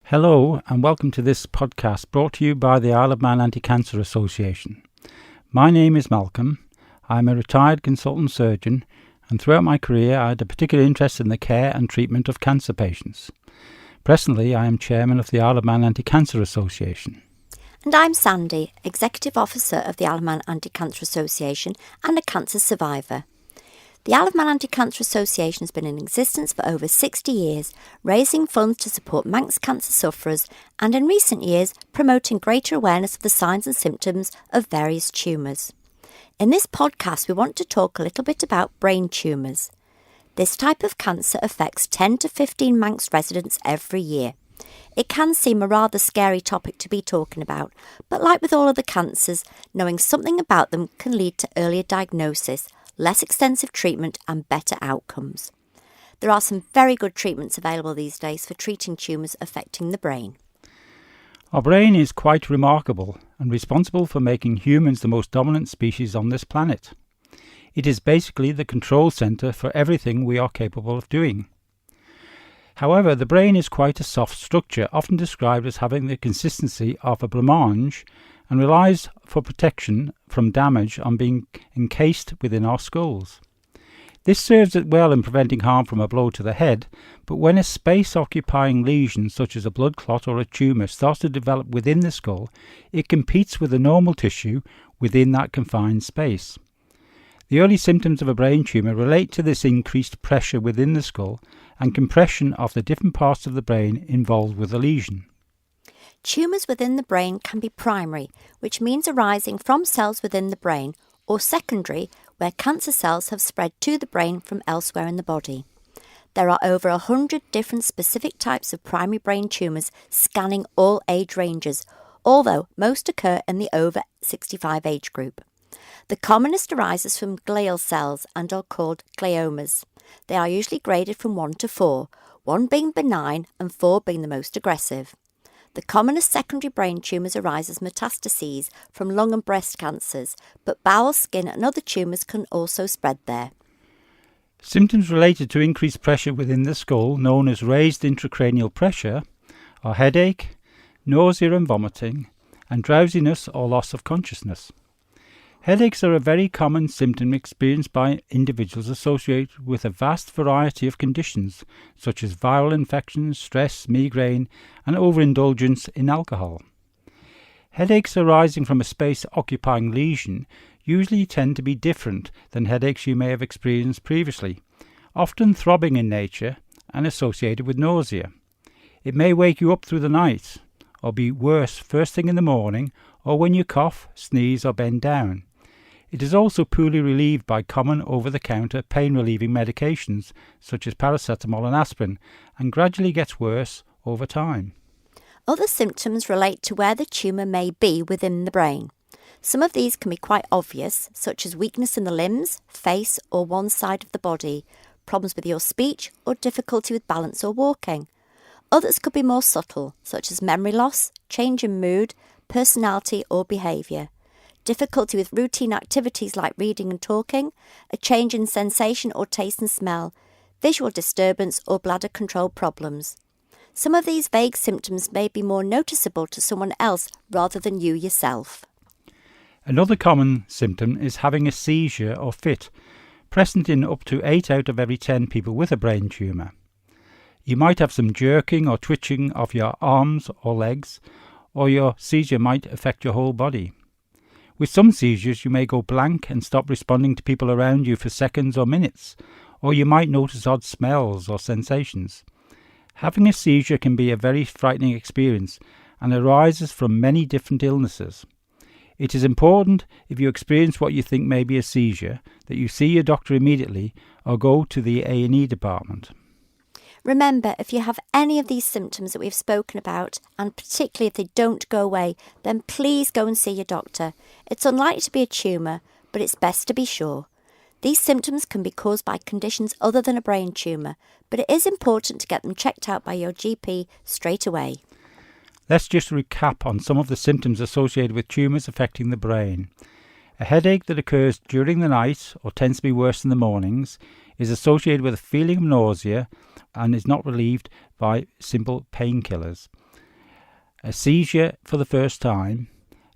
Hello and welcome to this podcast brought to you by the Isle of Man Anti-Cancer Association. My name is Malcolm. I'm a retired consultant surgeon and throughout my career I had a particular interest in the care and treatment of cancer patients. Presently I am chairman of the Isle of Man Anti-Cancer Association. And I'm Sandy, Executive Officer of the Isle of Man Anti-Cancer Association and a cancer survivor. The Isle of Man Anti-Cancer Association has been in existence for over 60 years, raising funds to support Manx cancer sufferers and in recent years promoting greater awareness of the signs and symptoms of various tumours. In this podcast we want to talk a little bit about brain tumours. This type of cancer affects 10 to 15 Manx residents every year. It can seem a rather scary topic to be talking about, but like with all other cancers, knowing something about them can lead to earlier diagnosis, less extensive treatment and better outcomes. There are some very good treatments available these days for treating tumours affecting the brain. Our brain is quite remarkable and responsible for making humans the most dominant species on this planet. It is basically the control centre for everything we are capable of doing. However, the brain is quite a soft structure, often described as having the consistency of a blancmange, and relies for protection from damage on being encased within our skulls. This serves it well in preventing harm from a blow to the head, but when a space-occupying lesion such as a blood clot or a tumour starts to develop within the skull, it competes with the normal tissue within that confined space. The early symptoms of a brain tumour relate to this increased pressure within the skull and compression of the different parts of the brain involved with the lesion. Tumours within the brain can be primary, which means arising from cells within the brain, or secondary, where cancer cells have spread to the brain from elsewhere in the body. There are over 100 different specific types of primary brain tumours scanning all age ranges, although most occur in the over 65 age group. The commonest arises from glial cells and are called gliomas. They are usually graded from 1 to 4, 1 being benign and 4 being the most aggressive. The commonest secondary brain tumours arise as metastases from lung and breast cancers, but bowel, skin and other tumours can also spread there. Symptoms related to increased pressure within the skull, known as raised intracranial pressure, are headache, nausea and vomiting, and drowsiness or loss of consciousness. Headaches are a very common symptom experienced by individuals associated with a vast variety of conditions, such as viral infections, stress, migraine, and overindulgence in alcohol. Headaches arising from a space-occupying lesion usually tend to be different than headaches you may have experienced previously, often throbbing in nature and associated with nausea. It may wake you up through the night, or be worse first thing in the morning, or when you cough, sneeze, or bend down. It is also poorly relieved by common over-the-counter pain-relieving medications such as paracetamol and aspirin, and gradually gets worse over time. Other symptoms relate to where the tumour may be within the brain. Some of these can be quite obvious, such as weakness in the limbs, face or one side of the body, problems with your speech or difficulty with balance or walking. Others could be more subtle, such as memory loss, change in mood, personality or behaviour, difficulty with routine activities like reading and talking, a change in sensation or taste and smell, visual disturbance or bladder control problems. Some of these vague symptoms may be more noticeable to someone else rather than you yourself. Another common symptom is having a seizure or fit, present in up to 8 out of every 10 people with a brain tumour. You might have some jerking or twitching of your arms or legs, or your seizure might affect your whole body. With some seizures you may go blank and stop responding to people around you for seconds or minutes, or you might notice odd smells or sensations. Having a seizure can be a very frightening experience and arises from many different illnesses. It is important, if you experience what you think may be a seizure, that you see your doctor immediately or go to the A&E department. Remember, if you have any of these symptoms that we've spoken about, and particularly if they don't go away, then please go and see your doctor. It's unlikely to be a tumour, but it's best to be sure. These symptoms can be caused by conditions other than a brain tumour, but it is important to get them checked out by your GP straight away. Let's just recap on some of the symptoms associated with tumours affecting the brain. A headache that occurs during the night or tends to be worse in the mornings is associated with a feeling of nausea and is not relieved by simple painkillers. a seizure for the first time,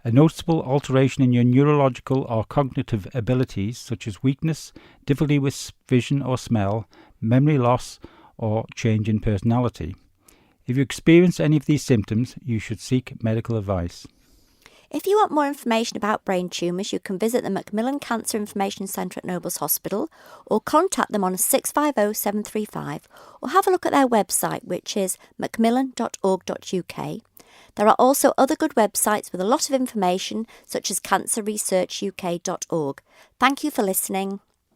a noticeable alteration in your neurological or cognitive abilities such as weakness, difficulty with vision or smell, memory loss, or change in personality. If you experience any of these symptoms, you should seek medical advice. If you want more information about brain tumours, you can visit the Macmillan Cancer Information Centre at Nobles Hospital or contact them on 650 735 or have a look at their website, which is macmillan.org.uk. There are also other good websites with a lot of information, such as cancerresearchuk.org. Thank you for listening.